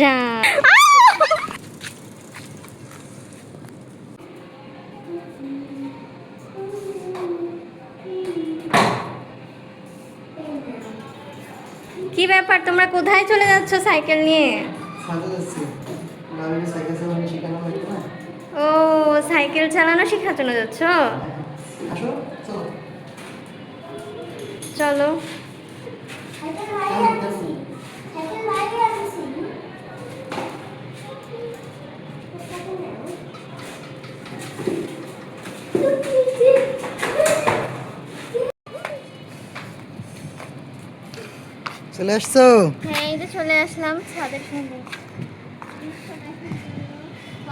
যা কি ব্যাপার, তোমরা কোথায় চলে যাচ্ছ সাইকেল নিয়ে? ও, সাইকেল চালানো শেখার জন্য যাচ্ছ? চলো। চলে আসছো? হ্যাঁ, এই যে চলে আসলাম ছাদের সামনে। তো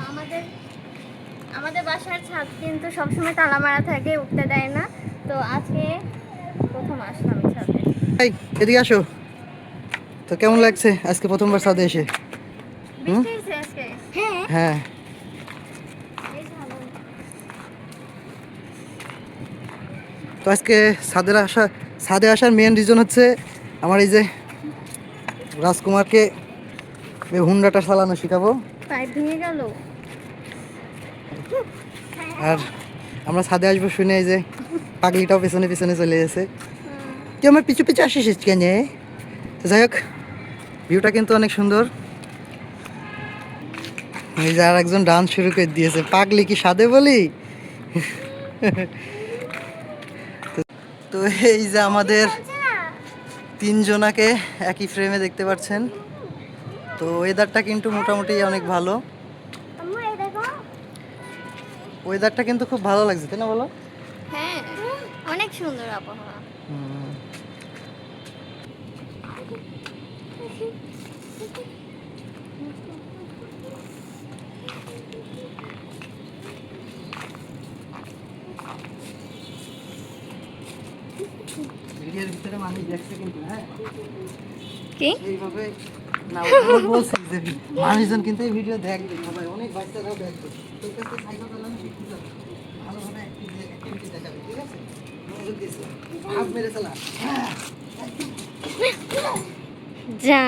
আমাদের বাসার ছাদ কিন্তু সবসময় তালা মারা থাকে, উঠতে দেয় না। তো আজকে প্রথম আসলাম ছাদে। এই এদিকে আসো। তো কেমন লাগছে আজকে প্রথমবার ছাদে এসে? বৃষ্টি হয়েছে আজকে? হ্যাঁ, হ্যাঁ। বেশ ভালো। তো আজকে ছাদে আসার মেন রিজন হচ্ছে আমার এই যে রাজকুমারকে হুন্ডাটা চালানো শেখাবো। পাইপ ভেঙে গেল। আর আমরা ছাদে আসবো শুনে এই যে পাগলিটাও পেছনে পেছনে চলে গেছে। তুই আমার পিছু পিছু আসিস কেন? তো যাই হোক, ভিউটা কিন্তু অনেক সুন্দর। এই যে আর একজন ডান্স শুরু করে দিয়েছে। পাগলি কি সাদে বলি? তো এই যে আমাদের তিনজনাকে একই ফ্রেমে দেখতে পাচ্ছেন। তো ওয়েদারটা কিন্তু মোটামুটি অনেক ভালো। ওয়েদারটা কিন্তু খুব ভালো লাগছে, তাই না বলো? হ্যাঁ, অনেক সুন্দর আবহাওয়া। ভিডিওর ভিতরে মানুষ দেখছে কিন্তু, হ্যাঁ কি এইভাবে না, বলছি যে মানুষজন কিন্তু এই ভিডিও দেখবে, সবাই অনেক বাচ্চারাও দেখবে। তোর কাছে সাইকেল চালানো শিখতে হবে, ভালোভাবে অ্যাক্টিভিটি দেখাবে, ঠিক আছে? মনোযোগ দিয়েছে, হাত মেরে চালা। যা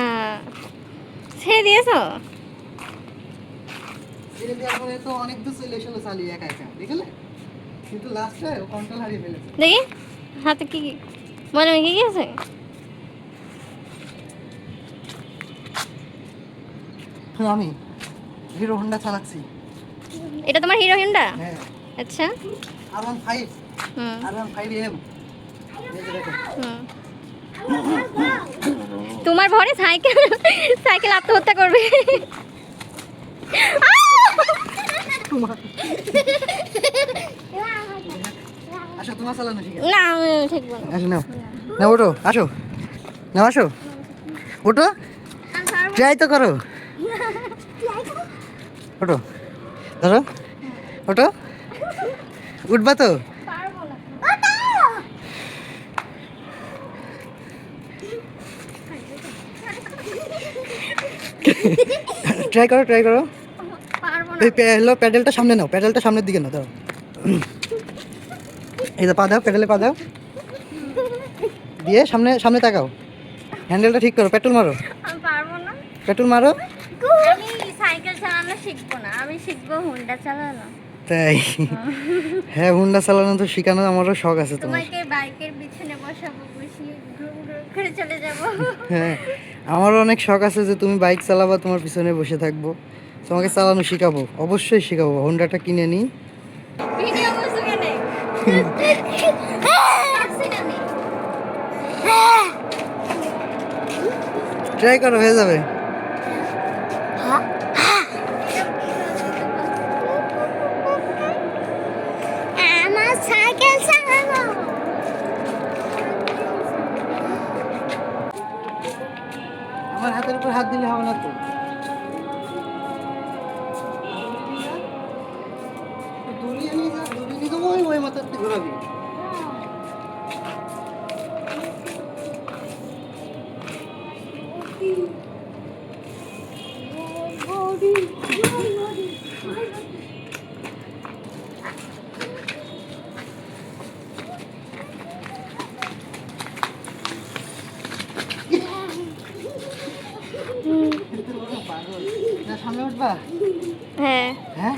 ছেড়ে দিয়েছো? ছেড়ে দেওয়ার পরে তো অনেক দূর চলে এসেলো চালিয়ে একা একা, দেখলে? কিন্তু লাস্টে কন্ট্রোল হারিয়ে ফেলেছে। দেখি হাতে কি মনে কি কি আছে? আমি হিরো হোন্ডা চালাচ্ছি। এটা তোমার হিরো হোন্ডা? হ্যাঁ। আচ্ছা। R15 হুম R15M। হুম। তোমার ভরে সাইকেল সাইকেল আত্মহত্যা করবে। আসো, তোমার চালানো শিখে। না, আমি ঠেকবো না। আসো, নাও নাও, ওঠো, আসো, নাও, আসো, ওঠো, ট্রাই তো করো, ওঠো, ধরো, ওঠো, উঠবা তো? ট্রাই করো, ট্রাই করো। এই প্যাডেলটা সামনে নাও, প্যাডেলটা সামনের দিকে নাও, দাও। এই যে পা দাও, প্যাডেলে পা দাও, দিয়ে সামনে সামনে তাকাও, হ্যান্ডেলটা ঠিক করো, পেট্রোল মারো, আমি পারবো না। পেট্রোল মারো। আমি সাইকেল চালানো শিখবো না, আমি শিখবো হোন্ডা চালানো। তাই? হ্যাঁ, হুন্ডা চালানো তো শেখানো আমারও শখ আছে তোমার। তোমাকে বাইকের পিছনে বসাবো, বসিয়ে ঘুম ঘুম করে চলে যাবো। হ্যাঁ, আমারও অনেক শখ আছে যে তুমি বাইক চালাবা, তোমার পিছনে বসে থাকবো, তোমাকে চালানো শেখাবো, অবশ্যই শেখাবো। হোন্ডাটা কিনে নিই। ভিডিও করছো কেন? ট্রাই করো, হয়ে যাবে। আমার সাইকেল চালানো। আমার হাতের উপর হাত দিলে হবে না তো। দড়ি নিয়ে যা, দড়ি নিয়ে যাবো, ওই মাথাতে ঘোরাবি। এটা সামনে উঠবা হ্যাঁ হ্যাঁ